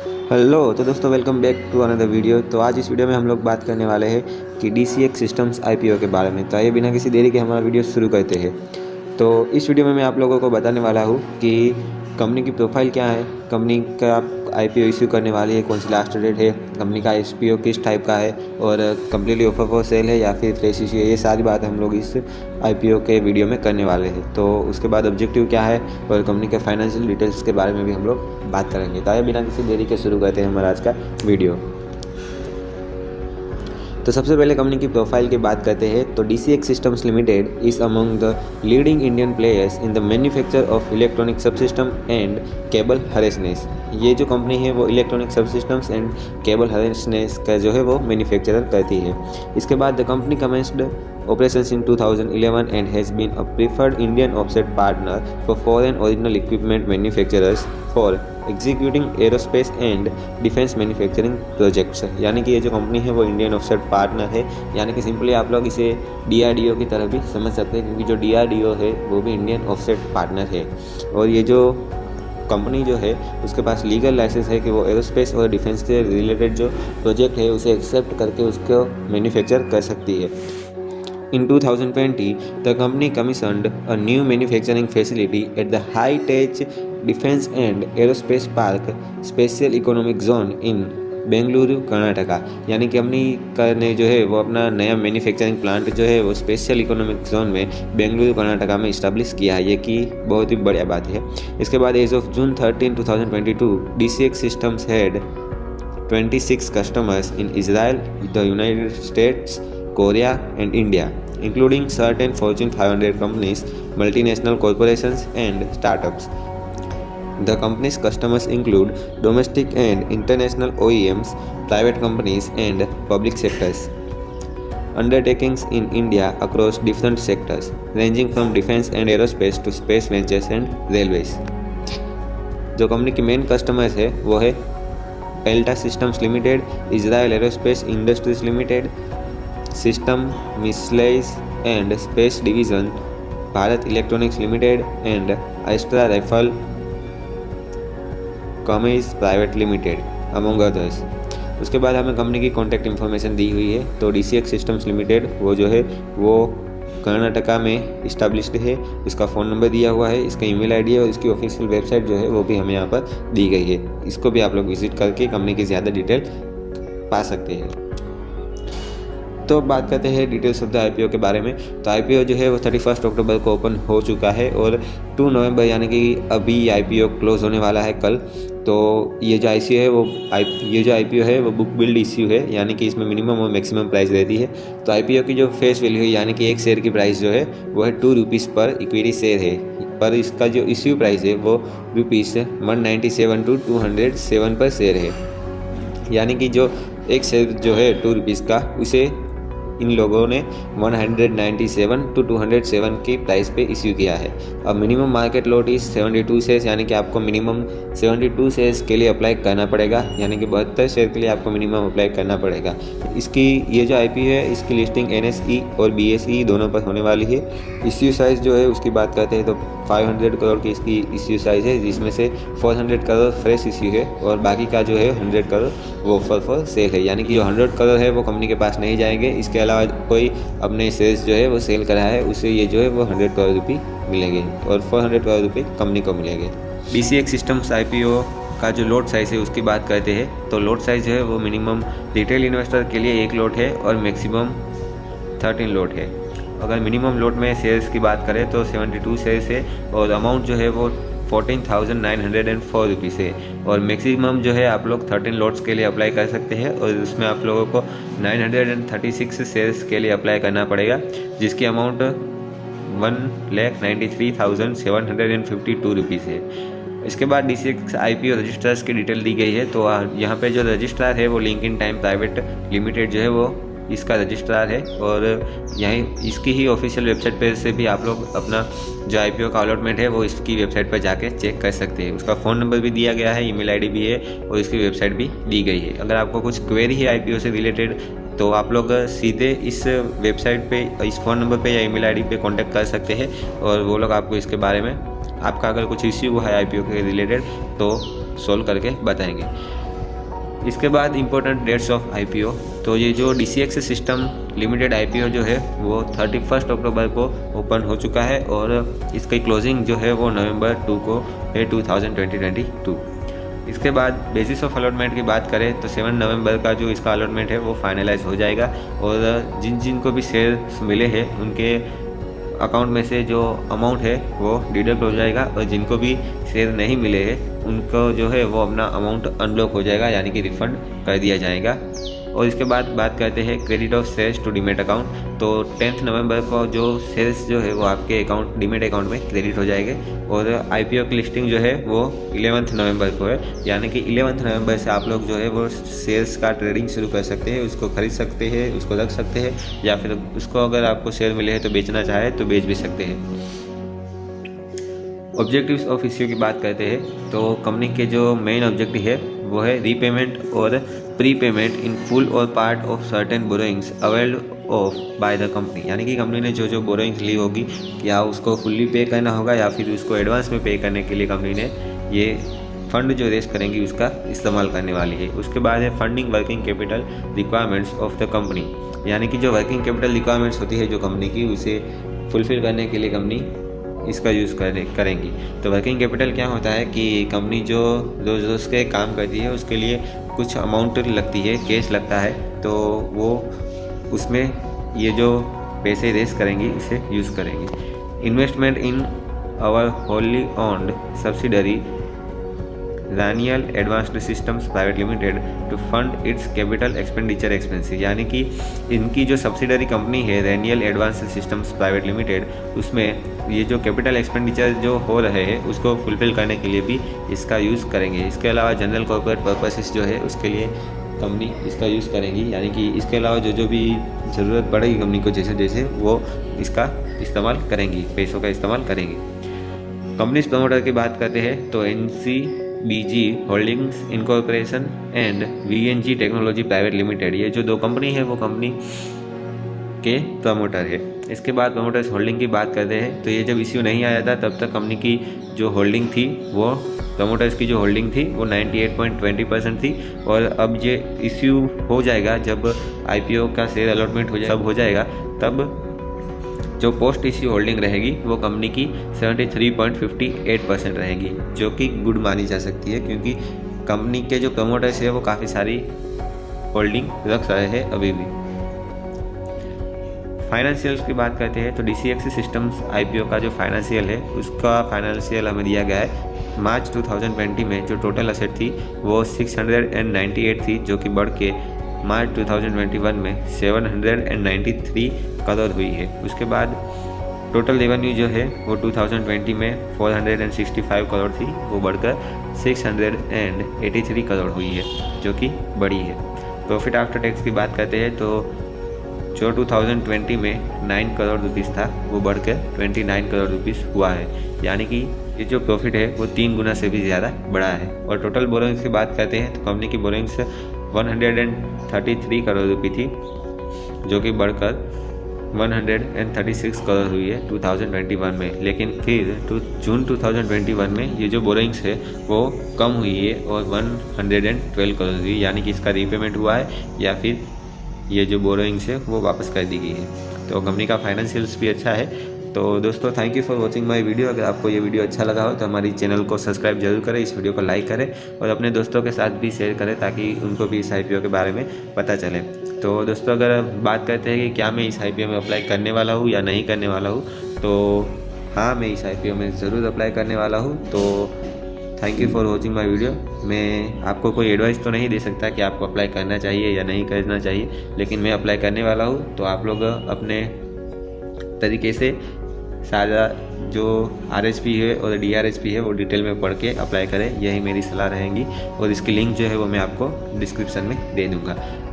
Hello तो दोस्तों, welcome back to another video. तो आज इस वीडियो में हम लोग बात करने वाले हैं कि DCX सिस्टम्स IPO के बारे में। तो आइए बिना किसी देरी के हमारा वीडियो शुरू करते हैं। तो इस वीडियो में मैं आप लोगों को बताने वाला हूँ कि कंपनी की प्रोफाइल क्या है, कंपनी का IPO इश्यू करने वाली है, कौन सी लास्ट डेट है, कंपनी का IPO किस टाइप का है और कम्प्लीटली ऑफर फॉर सेल है या फिर फ्रेश इश्यू है। ये सारी बात हम लोग इस IPO के वीडियो में करने वाले हैं। तो उसके बाद ऑब्जेक्टिव क्या है और कंपनी के फाइनेंशियल डिटेल्स के बारे में भी हम लोग बात करेंगे। तो आइए बिना किसी देरी के शुरू करते हैं हमारा आज का वीडियो। तो सबसे पहले कंपनी की प्रोफाइल की बात करते हैं तो DCX systems limited is among the leading Indian players in the manufacture of electronic subsystem and cable harnesses. ये जो कंपनी है वो electronic subsystems and cable harnesses का जो है वो मैन्युफैक्चरर करती है। इसके बाद the company commenced operations in 2011 and has been a preferred Indian offset partner for foreign original equipment manufacturers for executing aerospace and defense manufacturing projects। यानी कि ये जो कंपनी है वो इंडियन ऑफसेट पार्टनर है, यानी कि सिंपली आप लोग इसे DRDO की तरह भी समझ सकते हैं, क्योंकि जो DRDO है वो भी इंडियन ऑफसेट पार्टनर है। और ये जो कंपनी जो है उसके पास लीगल लाइसेंस है कि वो एरोस्पेस और डिफेंस से रिलेटेड जो प्रोजेक्ट है उसे एक्सेप्ट करके उसको मैन्युफैक्चर कर सकती है। In 2020, the company commissioned a new manufacturing facility at the High-Tech Defense and Aerospace Park Special Economic Zone in Bengaluru Karnataka. यानी कि कंपनी ने जो है वो अपना नया मैन्युफैक्चरिंग प्लांट जो है वो स्पेशल इकोनॉमिक जोन में बेंगलुरु कर्नाटका में इस्टेब्लिश किया है, ये कि बहुत ही बढ़िया बात है। इसके बाद as of June 13, 2022, DCX systems had 26 customers in Israel, the United States, Korea and India, including certain Fortune 500 companies, multinational corporations and startups. The company's customers include domestic and international OEMs, private companies and public sectors. Undertakings in India across different sectors, ranging from defense and aerospace to space ventures and railways. जो company की main customers है वो है पेल्टा systems limited, Israel aerospace industries limited, system missiles and space division, Bharat electronics limited and Astra Rafael Comsys private limited among others. उसके बाद हमें company की कॉन्टैक्ट इन्फॉर्मेशन दी हुई है। तो DCX सिस्टम्स लिमिटेड वो जो है वो कर्नाटका में इस्टेब्लिश्ड है, इसका फ़ोन नंबर दिया हुआ है, इसका ईमेल आईडी है और इसकी ऑफिशियल वेबसाइट जो है वो भी हमें यहाँ पर दी गई है। इसको भी आप लोग विजिट करके कंपनी की ज़्यादा डिटेल पा सकते हैं। तो बात करते हैं डिटेल्स ऑफ द IPO के बारे में। तो IPO जो है वो 31 अक्टूबर को ओपन हो चुका है और 2 नवंबर यानी कि अभी IPO क्लोज होने वाला है कल। तो ये जो IPO है वो बुक बिल्ड इश्यू है, यानी कि इसमें मिनिमम और मैक्सिमम प्राइस रहती है। तो IPO की जो फेस वैल्यू है यानी कि एक शेयर की प्राइस जो है वो है 2 रुपीज़ पर इक्विटी शेयर है, पर इसका जो इश्यू प्राइस है वो ₹197 to 207 पर शेयर है। यानी कि जो एक शेयर जो है 2 रुपीज़ का उसे इन लोगों ने 197 to 207 की प्राइस पे इश्यू किया है। अब minimum market lot is 72 shares, यानी कि आपको मिनिमम 72 शेयर्स के लिए अप्लाई करना पड़ेगा, यानी कि 72 शेयर के लिए आपको मिनिमम अप्लाई करना पड़ेगा। इसकी ये जो IPO है इसकी लिस्टिंग NSE और BSE दोनों पर होने वाली है। इश्यू साइज़ जो है उसकी बात करते हैं तो 500 करोड़ की इसकी इश्यू साइज़ है, जिसमें से 400 करोड़ फ्रेश इश्यू है और बाकी का जो है 100 करोड़ वो ऑफर फॉर सेल है। यानी कि जो 100 करोड़ है वो कंपनी के पास नहीं जाएंगे, इसके अलावा कोई अपने शेयर्स जो है वो सेल करा है उसे ये जो है वो 100 करोड़ रुपये मिलेंगे और 400 करोड़ रुपये कंपनी को मिलेंगे। DCX सिस्टम्स IPO का जो लॉट साइज़ है उसकी बात करते हैं तो लॉट साइज़ जो है वो मिनिमम रिटेल इन्वेस्टर के लिए 1 लॉट है और मैक्सिमम 13 लॉट है। अगर मिनिमम लॉट में शेयर्स की बात करें तो 72 शेयर्स है और अमाउंट जो है वो 14,904 रुपीज़ है और मैक्सिमम जो है आप लोग 13 लॉट्स के लिए अप्लाई कर सकते हैं और उसमें आप लोगों को 936 शेयर्स के लिए अप्लाई करना पड़ेगा, जिसकी अमाउंट 1,93,752 रुपीज़ है। इसके बाद DCX IPO रजिस्ट्रार्स की डिटेल दी गई है। तो यहाँ पे जो रजिस्ट्रार है वो लिंकिन टाइम प्राइवेट लिमिटेड जो है वो इसका रजिस्ट्रार है और यहीं इसकी ही ऑफिशियल वेबसाइट पे से भी आप लोग अपना जो IPO का अलॉटमेंट है वो इसकी वेबसाइट पर जाके चेक कर सकते हैं। उसका फ़ोन नंबर भी दिया गया है, ईमेल आईडी भी है और इसकी वेबसाइट भी दी गई है। अगर आपको कुछ क्वेरी है IPO से रिलेटेड तो आप लोग सीधे इस वेबसाइट पे, इस फ़ोन नंबर पे या ईमेल आईडी पे कांटेक्ट कर सकते हैं और वो लोग आपको इसके बारे में, आपका अगर कुछ इश्यू है IPO के रिलेटेड तो सोल्व करके बताएंगे। इसके बाद इम्पोर्टेंट डेट्स ऑफ IPO। तो ये जो DCX सिस्टम लिमिटेड IPO जो है वो 31 अक्टूबर को ओपन हो चुका है और इसकी क्लोजिंग जो है वो नवंबर 2 को है 2022। इसके बाद बेसिस ऑफ अलॉटमेंट की बात करें तो 7 नवंबर का जो इसका अलॉटमेंट है वो फाइनलाइज हो जाएगा और जिन को भी शेयर्स मिले हैं उनके अकाउंट में से जो अमाउंट है वो डिडक्ट हो जाएगा और जिनको भी शेयर नहीं मिले हैं उनको जो है वो अपना अमाउंट अनब्लॉक हो जाएगा, यानी कि रिफ़ंड कर दिया जाएगा। और इसके बाद बात करते हैं credit of shares to demat account. तो 10 नवंबर को जो शेयर्स जो है वो आपके अकाउंट डीमेट अकाउंट में क्रेडिट हो जाएंगे और IPO की लिस्टिंग जो है वो 11 नवंबर को है, यानी कि 11 नवंबर से आप लोग जो है वो शेयर्स का ट्रेडिंग शुरू कर सकते हैं, उसको खरीद सकते हैं, उसको रख सकते हैं या फिर उसको अगर आपको शेयर मिले हैं तो बेचना चाहे तो बेच भी सकते हैं। ऑब्जेक्टिव्स ऑफ इश्यू की बात करते हैं तो कंपनी के जो मेन ऑब्जेक्टिव है वो है रीपेमेंट और प्री पेमेंट इन फुल और part of certain borrowings availed of by the company, यानी कि कंपनी ने जो बोरोइंग्स ली होगी या उसको फुल्ली पे करना होगा या फिर उसको एडवांस में पे करने के लिए कंपनी ने ये फंड जो रेज करेंगी उसका इस्तेमाल करने वाली है। उसके बाद है funding working capital requirements of the company, यानी कि जो वर्किंग कैपिटल रिक्वायरमेंट्स होती है जो कंपनी की उसे फुलफिल करने के लिए कंपनी इसका यूज़ करेंगी। तो वर्किंग कैपिटल क्या होता है कि कंपनी जो रोज़ रोज़ के काम करती है उसके लिए कुछ अमाउंट लगती है, कैश लगता है, तो वो उसमें ये जो पैसे रेस करेंगी इसे यूज़ करेंगी। Investment in our wholly owned subsidiary Raneal advanced systems private limited to fund its capital expenditure expenses, यानी कि इनकी जो सब्सिडरी कंपनी है Raneal advanced systems private limited, उसमें ये जो कैपिटल एक्सपेंडिचर जो हो रहे हैं उसको फुलफिल करने के लिए भी इसका यूज़ करेंगे। इसके अलावा जनरल कॉर्पोरेट पर्पसेस जो है उसके लिए कंपनी इसका यूज़ करेंगी, यानी कि इसके अलावा जो भी ज़रूरत पड़ेगी कंपनी को जैसे जैसे वो इसका इस्तेमाल करेंगी, पैसों का इस्तेमाल करेंगी। कंपनी प्रमोटर की बात करते हैं तो NCBG holdings incorporation and VNG technology private limited, ये जो दो कंपनी है वो कंपनी के प्रमोटर है। इसके बाद प्रमोटर्स होल्डिंग की बात करते हैं तो ये जब इश्यू नहीं आया था तब तक कंपनी की जो होल्डिंग थी वो प्रमोटर्स की जो होल्डिंग थी वो 98.20% थी और अब ये इश्यू हो जाएगा जब IPO का शेयर अलॉटमेंट हो जाएगा तब जो पोस्ट इश्यू होल्डिंग रहेगी वो कंपनी की 73.58% रहेगी, जो कि गुड मानी जा सकती है क्योंकि कंपनी के जो प्रमोटर्स है वो काफ़ी सारी होल्डिंग रख रहे हैं अभी भी। फाइनेंशियल्स की बात करते हैं तो DCX सिस्टम्स IPO का जो फाइनेंशियल है उसका फाइनेंशियल हमें दिया गया है। मार्च 2020 में जो टोटल असेट थी वो 698 थी, जो कि बढ़ के मार्च 2021 में 793 करोड़ हुई है। उसके बाद टोटल रेवेन्यू जो है वो 2020 में 465 करोड़ थी, वो बढ़कर 683 करोड़ हुई है, जो कि बड़ी है। प्रॉफिट आफ्टर टैक्स की बात करते हैं तो जो 2020 में 9 करोड़ रुपीस था वो बढ़कर 29 करोड़ रुपीस हुआ है, यानी कि ये जो प्रॉफिट है वो 3 गुना से भी ज़्यादा बड़ा है। और टोटल बोरोइंग्स की बात करते हैं तो कंपनी की बोरोइंग्स 133 करोड़ रुपये थी, जो कि बढ़कर 136 करोड़ हुई है 2021 में। लेकिन फिर जून 2021 में ये जो बोरोइंग्स है वो कम हुई है और 112 करोड़ हुई, यानी कि इसका रीपेमेंट हुआ है या फिर ये जो बोरोइंग्स है वो वापस कर दी गई है। तो कंपनी का फाइनेंशियल्स भी अच्छा है। तो दोस्तों thank you for watching my video. अगर आपको ये वीडियो अच्छा लगा हो तो हमारी चैनल को सब्सक्राइब जरूर करें, इस वीडियो को लाइक करें और अपने दोस्तों के साथ भी शेयर करें ताकि उनको भी इस IPO के बारे में पता चले। तो दोस्तों अगर बात करते हैं कि क्या मैं इस IPO में अप्लाई करने वाला हूँ या नहीं करने वाला हूँ, तो हाँ मैं इस IPO में ज़रूर अप्लाई करने वाला हूँ। तो thank you for watching my video. मैं आपको कोई एडवाइस तो नहीं दे सकता कि आपको अप्लाई करना चाहिए या नहीं करना चाहिए, लेकिन मैं अप्लाई करने वाला हूँ। तो आप लोग अपने तरीके से सारा जो RHP है और DRHP है वो डिटेल में पढ़ के अप्लाई करें, यही मेरी सलाह रहेगी। और इसकी लिंक जो है वो मैं आपको डिस्क्रिप्शन में दे दूँगा।